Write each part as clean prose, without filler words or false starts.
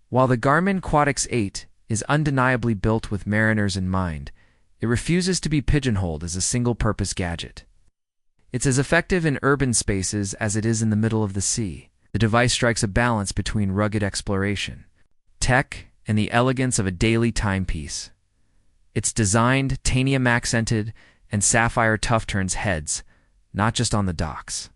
While the Garmin Quatix 8 is undeniably built with mariners in mind, it refuses to be pigeonholed as a single-purpose gadget. It's as effective in urban spaces as it is in the middle of the sea. The device strikes a balance between rugged exploration, tech, and the elegance of a daily timepiece. It's designed, titanium-accented, and sapphire tuff turns heads, not just on the docks.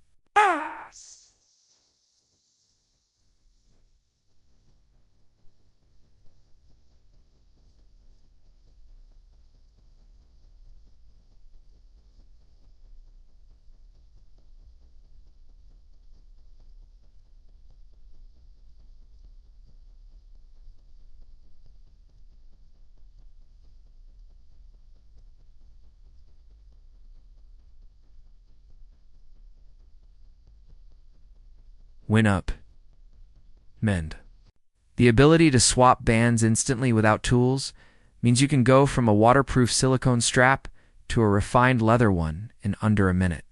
Win up. Mend. The ability to swap bands instantly without tools means you can go from a waterproof silicone strap to a refined leather one in under a minute.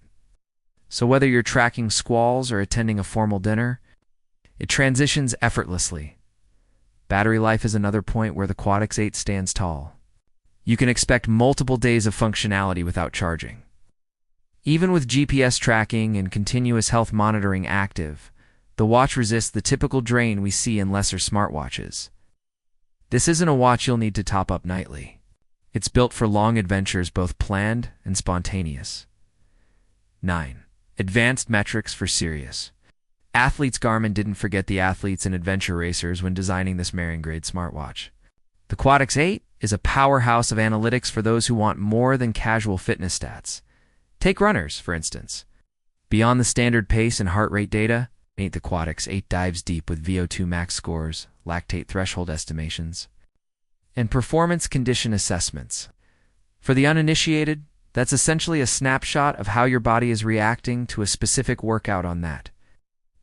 So whether you're tracking squalls or attending a formal dinner, it transitions effortlessly. Battery life is another point where the Quatix 8 stands tall. You can expect multiple days of functionality without charging. Even with GPS tracking and continuous health monitoring active, the watch resists the typical drain we see in lesser smartwatches. This isn't a watch you'll need to top up nightly. It's built for long adventures, both planned and spontaneous. 9. Advanced metrics for serious athletes. Garmin didn't forget the athletes and adventure racers when designing this marine-grade smartwatch. The Quatix 8 is a powerhouse of analytics for those who want more than casual fitness stats. Take runners, for instance. Beyond the standard pace and heart rate data, the Quatix 8 dives deep with VO2 max scores, lactate threshold estimations, and performance condition assessments. For the uninitiated, that's essentially a snapshot of how your body is reacting to a specific workout on that.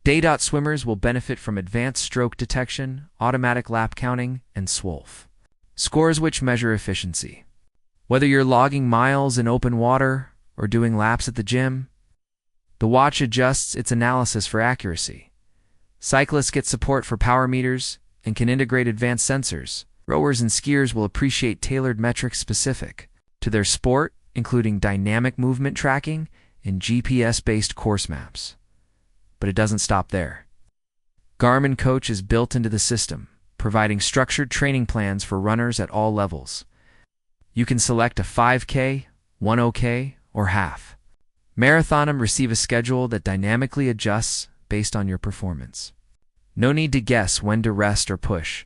Day. Swimmers will benefit from advanced stroke detection, automatic lap counting, and SWOLF scores, which measure efficiency. Whether you're logging miles in open water or doing laps at the gym, the watch adjusts its analysis for accuracy. Cyclists get support for power meters and can integrate advanced sensors. Rowers and skiers will appreciate tailored metrics specific to their sport, including dynamic movement tracking and GPS-based course maps. But it doesn't stop there. Garmin Coach is built into the system, providing structured training plans for runners at all levels. You can select a 5K, 10K, or half. Marathon receive a schedule that dynamically adjusts based on your performance. No need to guess when to rest or push.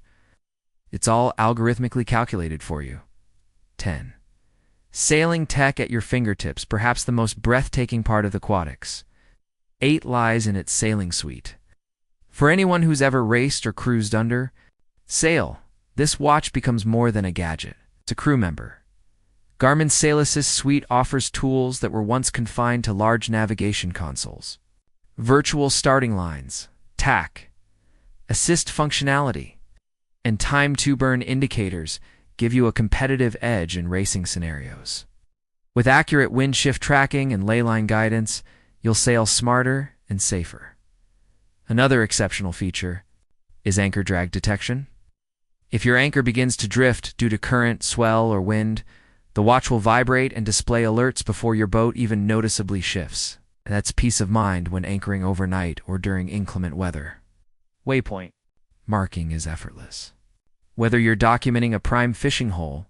It's all algorithmically calculated for you. 10. Sailing tech at your fingertips, perhaps the most breathtaking part of the Quatix 8 lies in its sailing suite. For anyone who's ever raced or cruised under sail, this watch becomes more than a gadget. It's a crew member. Garmin's Sail Assist suite offers tools that were once confined to large navigation consoles. Virtual starting lines, TAC, assist functionality, and time-to-burn indicators give you a competitive edge in racing scenarios. With accurate wind shift tracking and leyline guidance, you'll sail smarter and safer. Another exceptional feature is anchor drag detection. If your anchor begins to drift due to current, swell, or wind, the watch will vibrate and display alerts before your boat even noticeably shifts. That's peace of mind when anchoring overnight or during inclement weather. Waypoint marking is effortless. Whether you're documenting a prime fishing hole,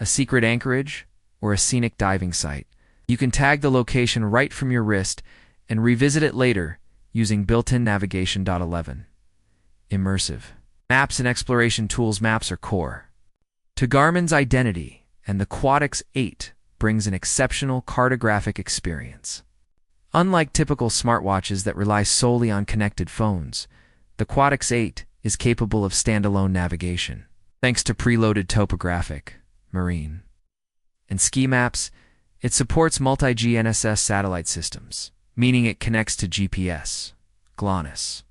a secret anchorage, or a scenic diving site, you can tag the location right from your wrist and revisit it later using built-in navigation. 11. Immersive maps and exploration tools. Maps are core to Garmin's identity, and the Quatix 8 brings an exceptional cartographic experience. Unlike typical smartwatches that rely solely on connected phones, the Quatix 8 is capable of standalone navigation. Thanks to preloaded topographic, marine, and ski maps, it supports multi-GNSS satellite systems, meaning it connects to GPS, GLONASS,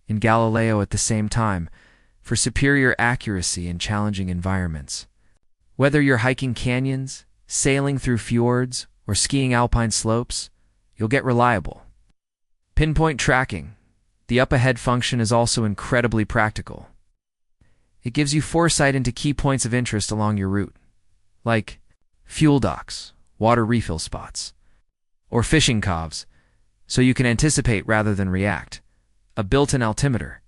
and Galileo at the same time for superior accuracy in challenging environments. Whether you're hiking canyons, sailing through fjords, or skiing alpine slopes, you'll get reliable pinpoint tracking. The up-ahead function is also incredibly practical. It gives you foresight into key points of interest along your route, like fuel docks, water refill spots, or fishing coves, so you can anticipate rather than react. A built-in altimeter,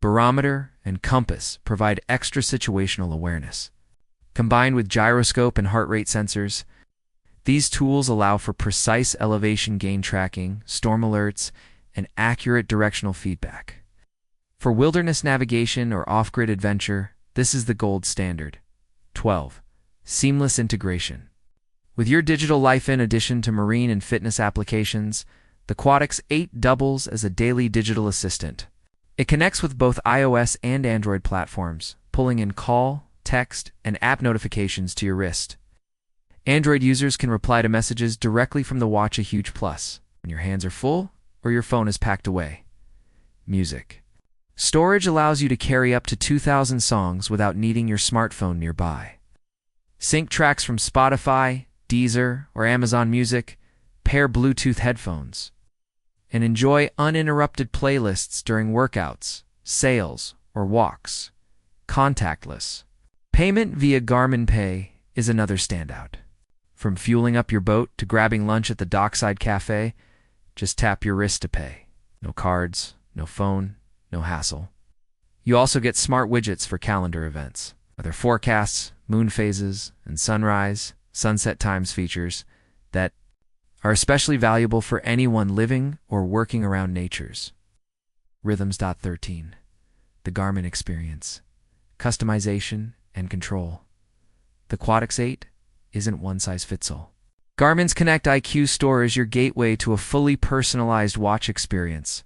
barometer, and compass provide extra situational awareness. Combined with gyroscope and heart rate sensors, these tools allow for precise elevation gain tracking, storm alerts, and accurate directional feedback. For wilderness navigation or off-grid adventure, this is the gold standard. 12. Seamless integration. With your digital life in addition to marine and fitness applications, the Quatix 8 doubles as a daily digital assistant. It connects with both iOS and Android platforms, pulling in call, text, and app notifications to your wrist. Android users can reply to messages directly from the watch, a huge plus when your hands are full or your phone is packed away. Music. Storage allows you to carry up to 2,000 songs without needing your smartphone nearby. Sync tracks from Spotify, Deezer, or Amazon Music, pair Bluetooth headphones, and enjoy uninterrupted playlists during workouts, sails, or walks. Contactless. Payment via Garmin Pay is another standout. From fueling up your boat to grabbing lunch at the dockside cafe, just tap your wrist to pay. No cards, no phone, no hassle. You also get smart widgets for calendar events, weather forecasts, moon phases, and sunrise, sunset times features that are especially valuable for anyone living or working around nature's. Rhythms. 13. The Garmin experience. Customization and control. The Quatix 8 isn't one-size-fits-all. Garmin's Connect IQ Store is your gateway to a fully personalized watch experience.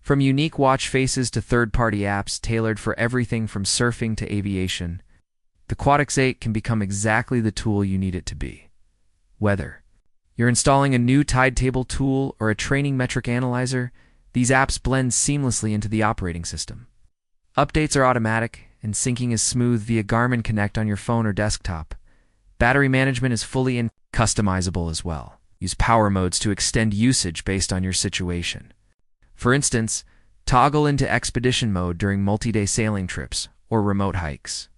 From unique watch faces to third-party apps tailored for everything from surfing to aviation, the Quatix 8 can become exactly the tool you need it to be. Whether you're installing a new tide table tool or a training metric analyzer, these apps blend seamlessly into the operating system. Updates are automatic, and syncing is smooth via Garmin Connect on your phone or desktop. Battery management is fully and customizable as well. Use power modes to extend usage based on your situation. For instance, toggle into expedition mode during multi-day sailing trips or remote hikes.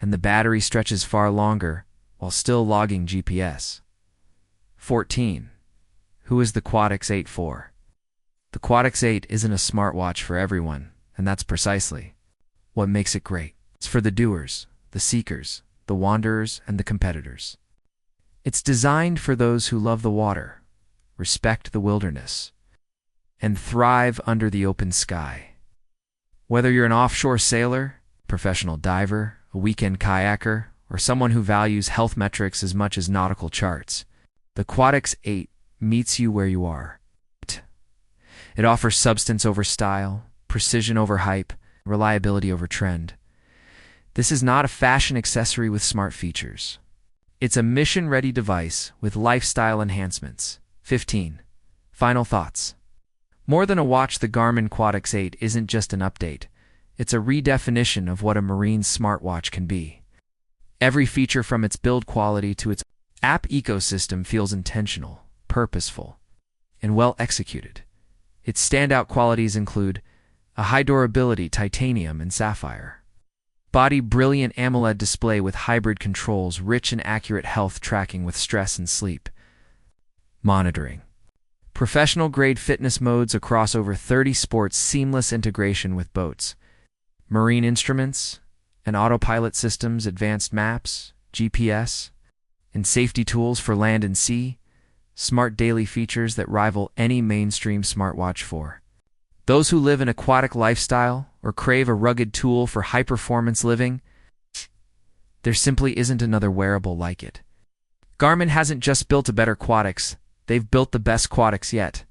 And the battery stretches far longer while still logging GPS. 14. Who is the Quatix 8 for? The Quatix 8 isn't a smartwatch for everyone, and that's precisely what makes it great. It's for the doers, the seekers, the wanderers, and the competitors. It's designed for those who love the water, respect the wilderness, and thrive under the open sky. Whether you're an offshore sailor, professional diver, a weekend kayaker, or someone who values health metrics as much as nautical charts, the Quatix 8 meets you where you are. It offers substance over style, precision over hype, reliability over trend. This is not a fashion accessory with smart features. It's a mission-ready device with lifestyle enhancements. 15. Final thoughts. More than a watch, the Garmin Quatix 8 isn't just an update. It's a redefinition of what a marine smartwatch can be. Every feature from its build quality to its app ecosystem feels intentional, purposeful, and well executed. Its standout qualities include a high durability titanium and sapphire, body brilliant AMOLED display with hybrid controls, rich and accurate health tracking with stress and sleep monitoring, professional grade fitness modes across over 30 sports, seamless integration with boats, marine instruments and autopilot systems, advanced maps, GPS, and safety tools for land and sea, smart daily features that rival any mainstream smartwatch for those who live an aquatic lifestyle or crave a rugged tool for high-performance living. There simply isn't another wearable like it. Garmin hasn't just built a better Quatix, they've built the best Quatix yet.